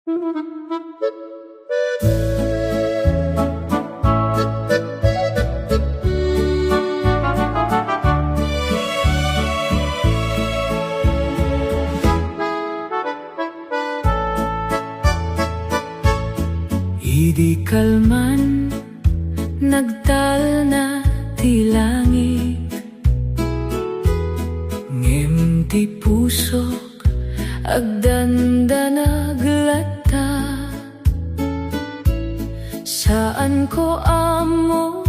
Idi kalman nagtal na ti langit, ngem ti pusok agdanda naglata. Saan ko amo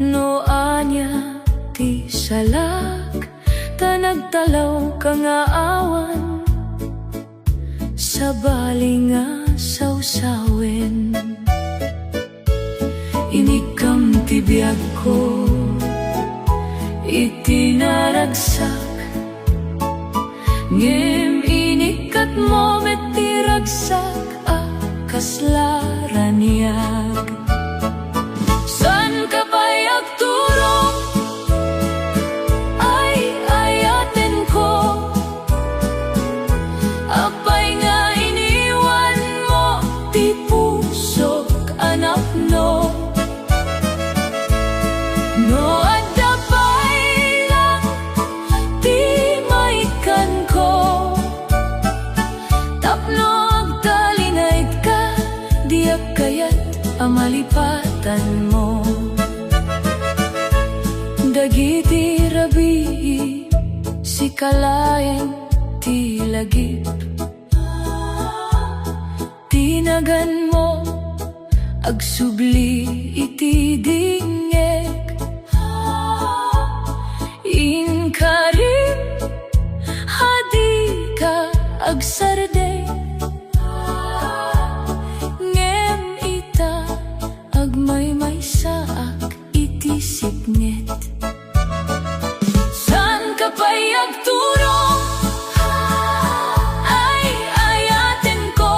no anya ti salak, ta nagtalaw ka nga awan sa bali nga sawsawen. Inikam ti biyag ko itinaragsak, ngem inikat mo met ti ragsak a kaslaraniag. San ka ba'y agturong ay ayaten ko, apay nga iniwan mo ti pusok anak no. No adda pa'y lang ti maikan ko, tapno agtalinayt ka, diak kayat amalipatan mo. Dagiti rabii si kalaeng ti lagip, tinagan mo agsubli iti dingeg. Inkarim hadi ka agsarde, ngem ita agmaymay saak iti sipnget. San ka pa'y agturong ay ayaten ko,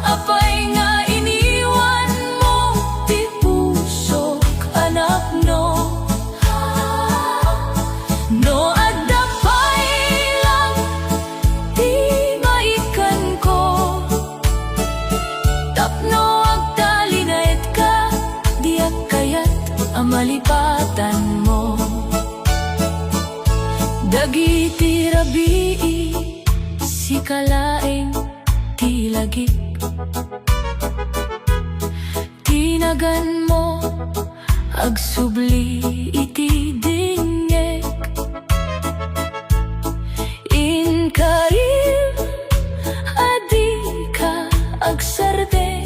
apay nga iniwan mo ti pusok anak no. No adda pa'y lang ti maikan ko, tapno agtalinayt ka, diak kayat amalipatan mo. Dagiti rabii si kalaeng ti lagip, tinagan mo agsubli iti dingeg. Inkarim adi ka agsarde,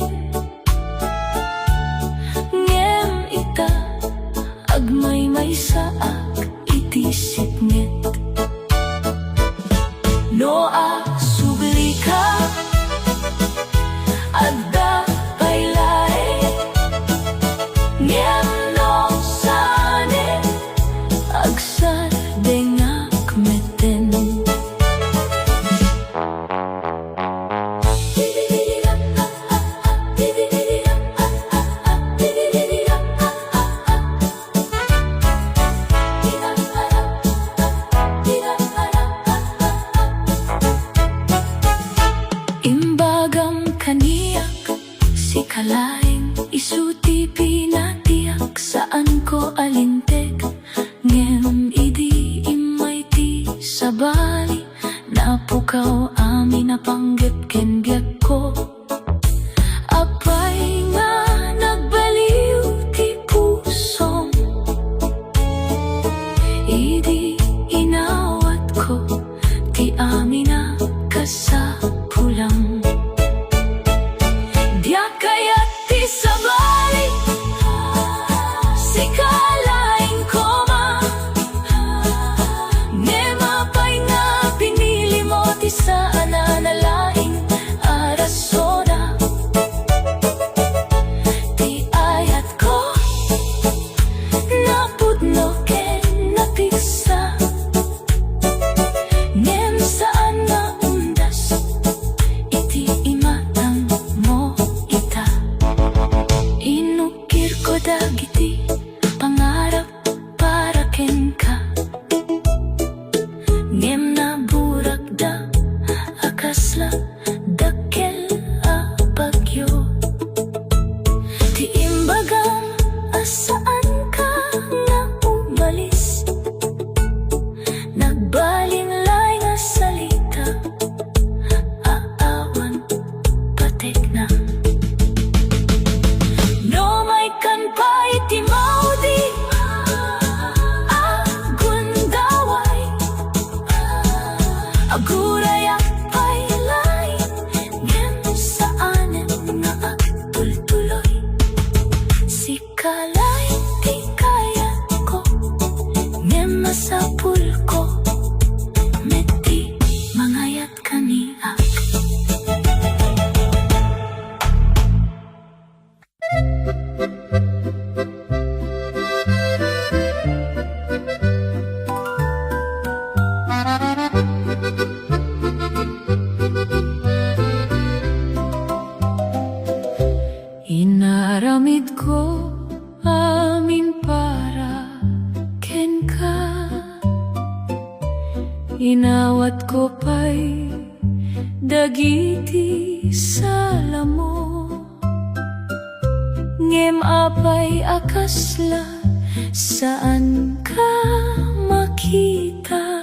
ngem ita agmaymay saak iti sipnget. No asubli ka adda pa'y laeng, ngem no sane agsarde nga kmeten. Imbagam kaniyak si kalaeng isuti pinatiyak, saan ko alinteg, ngem idi imay ti sabali, napukaw amin napanggep ken biag ko. Apay nga nagbaliw ti pusong, idi inawat ko ti amin na kasapulang. Diak kayat ti sabali si kalaeng koma, ngem apay nga pinili mo ti saan na nalaing arasona. Ti ayat ko napudno ken napigsa, ngem saan nga undas iti imatang mo ita. Inukir ko dagiti pangarap para ken ka, ngem naburak da akas kasla dakkel a bagyo. Ti imbagang asaan ka nga umalis, nagbalinglay nga salita, aawan patek na. No may kan pa iti maudi, agundaway, aguray at paylay, ngem saanen nga agtultuloy. Si kalay di kaya ko, ngem masapul ko, meti mangayat kaniak. Inaramid ko amin para ken ka, inawat ko pa'y dagiti salamo, ngem apay akasla saan ka makita,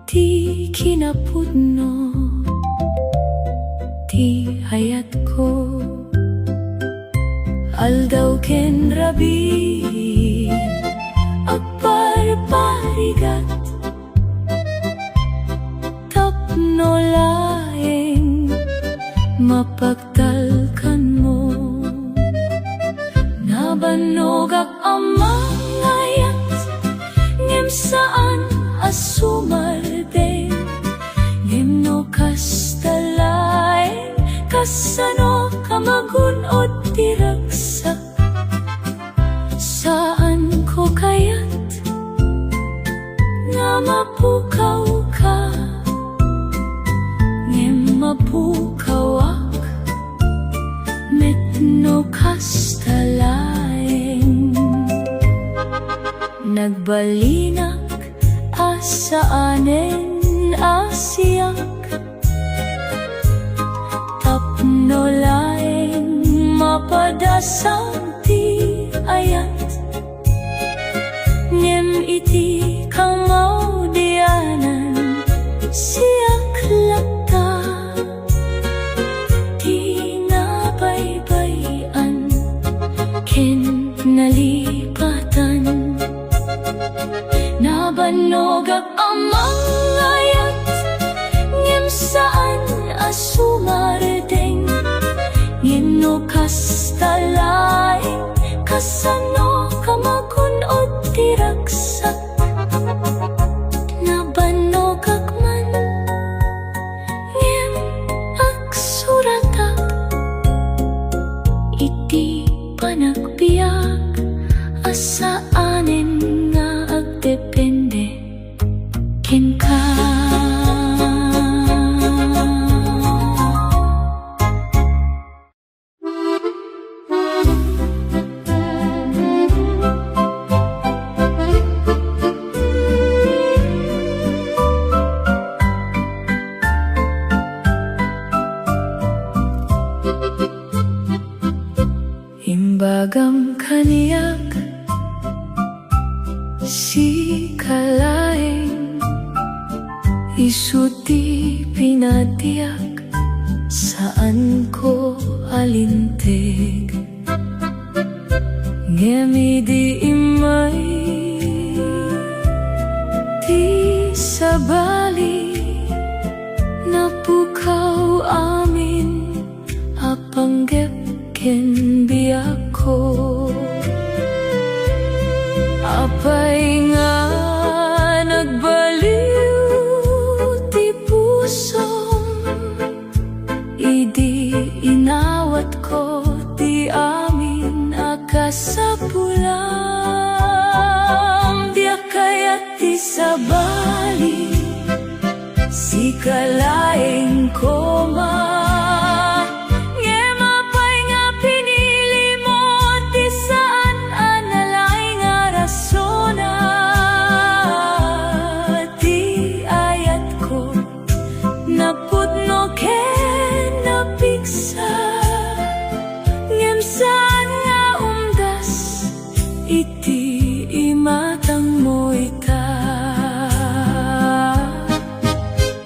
ti kinapudno ti hayat ko. Aldaw ken rabi agparparigat, tapno laeng mapagtalkan mo, nabanogak amang ngayat, ngem saan asumarden, ngem no kastalaeng kasano kamagunod tiragsak. Saan ko kaya't nga mapukaw ka, ngem mapukawak metno kastalaeng. Nagbalinak asaanen asiyak, tapno laeng mapadasang ti ayat, ngem iti kamaudianan siyak lata, ti nabaybayan ken nalipatan, nabanogak amang ayat, ngem saan asumardeng, ngem no kastalaeng kasano kamagunod tiragsak. Nabanogak man ngem agsuratak, iti panagbiag asaanen nga agdepende ken ka. Imbagam kaniyak si kalaeng, isuti pinatiyak saan ko alinteg, ngem idi imay ti sabali, napukaw amin apanggep ken biyako. Apay nga nagbaliw ti pusom, idi inawat ko ti amin akasapulam, diyak kayat ti sabali, si kalaeng koma. napudno ken napigsa ngem saan nga umdas iti imatang mo ita.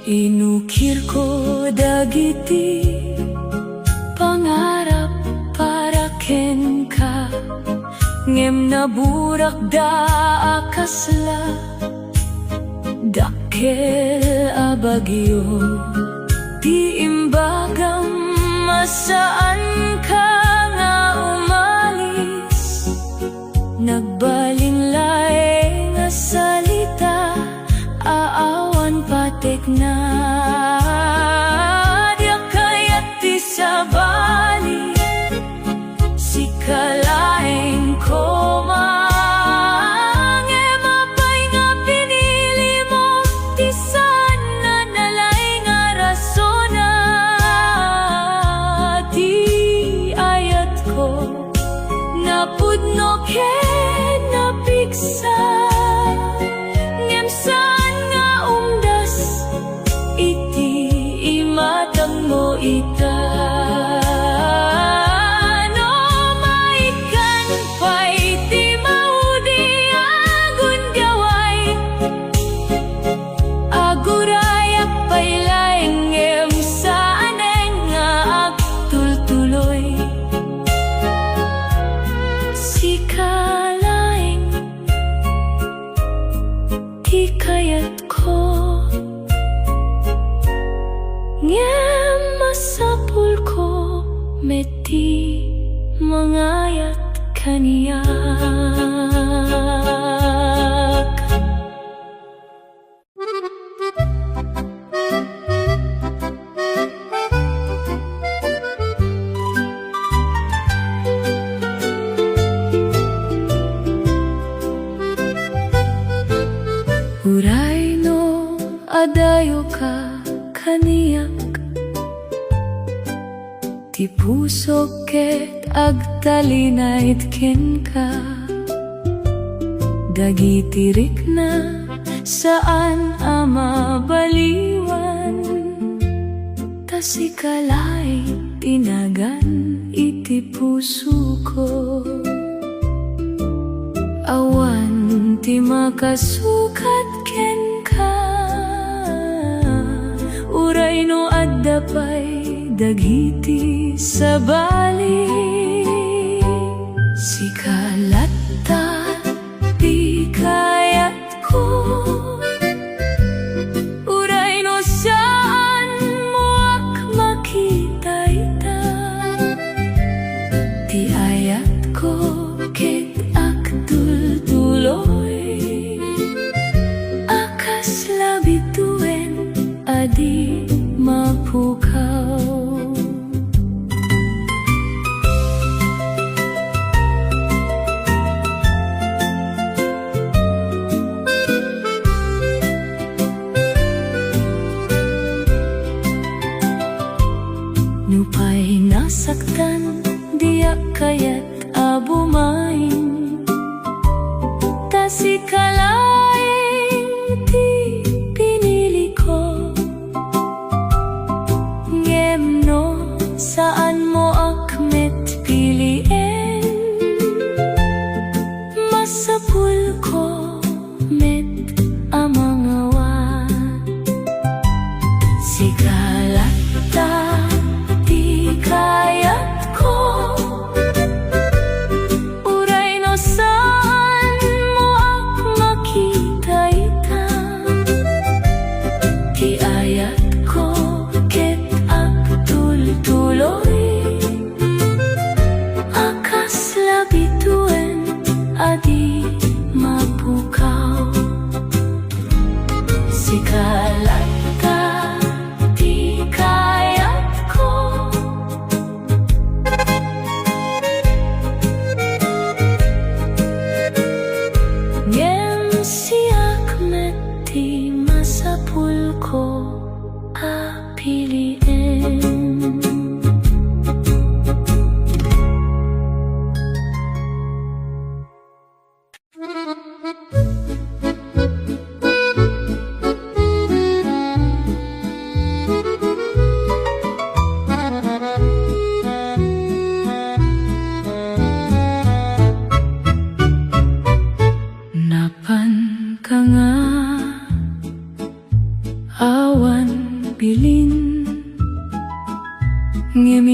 Inukir ko dagiti pangarap para ken ka ngem naburak da akasla dakkel a bagyo ti imbagam masaan ka nga umalis nagbalinlay nga salita aawan patek na di kayat ti sabali si kalaeng ko mange mapay nga pinili mo ti sana nalay nga rasona ti ayat ko napudno ken napigsa ngem saan nga umdas iti imatang mo ita. No maikan pay ti maudi agun gaway agurayak paylaeng ngem saan nga agtultuloy si kalaeng di kayat ko ngem masapul ko meti mangayat kaniyak. Uray no adayo ka kaniyak ti puso ket agtalinait ken ka dagitirik na saan ama baliwan tasikalay tinagan iti puso ko awan ti makasukat ken ka uray no adda pay dagiti sabali si kalatta di kayat ko uray no saan mo ak makita ita ti ayat ko ket akdulduloy akas labituen adi mapukaw. Nupay nasaktan diya kayat abumain tasikalaeng ti pinili ko ngem no saan mo akmet pilien masapul ko met amangawan sigalata kayat ko uray no saan mo ak makita ita ti ayat ko ket akdulduloy akas labituen adi mapukaw sikalata ti kayat ko ngem siak meti masapul ko apilien. bilin. Ngem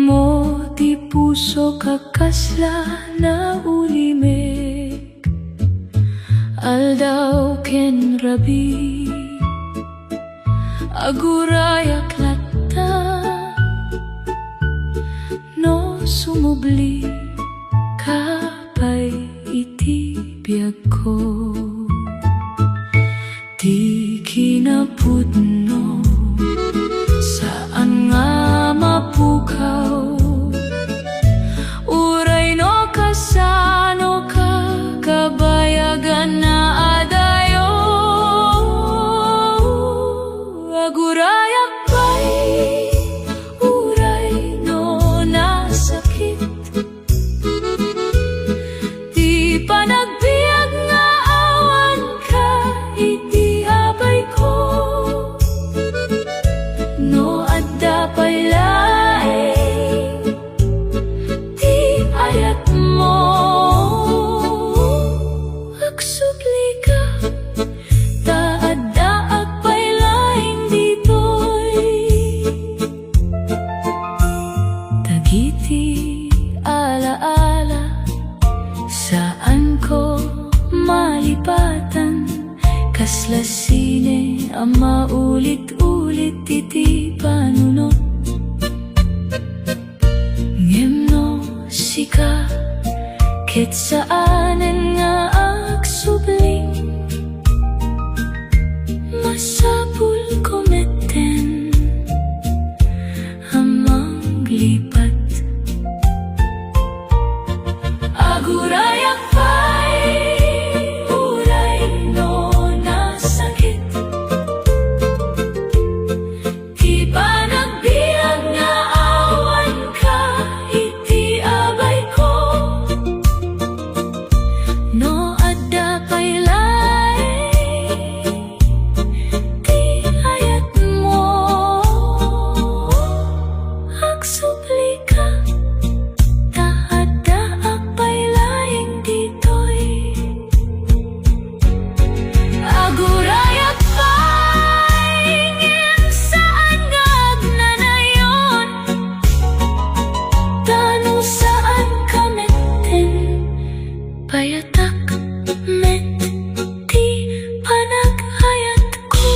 mo ti puso kakasla na ulimek. Aldaw ken rabi agurayak latta no sumubli kapay iti biag ko. Di kinapudno saan nga mapukaw. Uray no kasano ka kabayagan na adayo. Agurayak pa'y uray no nasakit. Di pa nagbiag nga awan ka iti abay ko. No adda pa'y laeng di ayat mo. Agsubli ka ta adda agpay laeng ditoy. Dagiti alaala saan ko malipatan. Kaslasine ang maulit-ulit iti panunot. Ngem no sika ket saanen nga agsubling. Masapul kometen amang lipat. Agurayak pa'y uray no nasakit. Di pa nagbiag nga awan ka iti abay ko. No adda pa'y laeng di ayat mo. Agsubli ka ta adda agpay laeng ditoy. Agurayak pa'y ngem saan nga agnanayon. Tano saan ka meten payatak met di panagayat ko.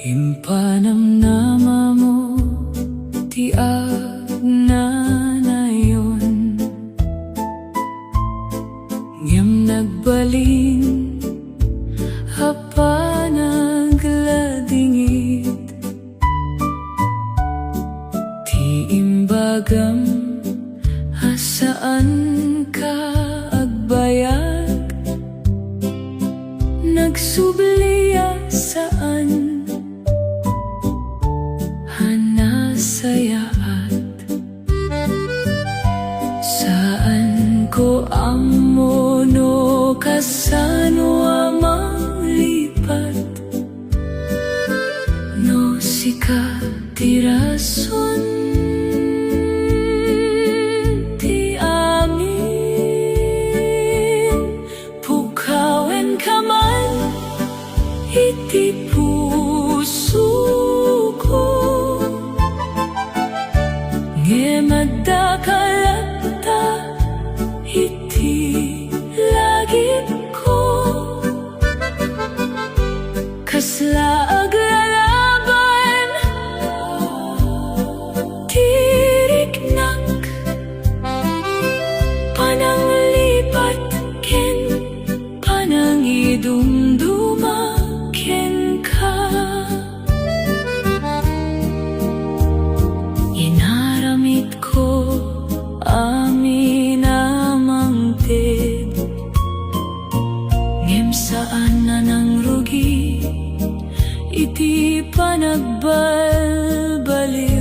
Impanamnama mo ti agnanayon. Ngem nagbalin hapa nagladingit. Ti imbagam asaan ka agbayag. Nagsubliya saan hanasayaat. Saan ko amo no kasano amang lipat. No sika ti rason ti amin. Pukawen ka man iti puso ko. Ngem adda kalatta iti langit ko. Kasla aglalaban tiriknak. Pananglipat ken panangidumduma ken ka. Inaramit ko amin amang ted. Ngem saan na nang rugi iti panagbalbalik.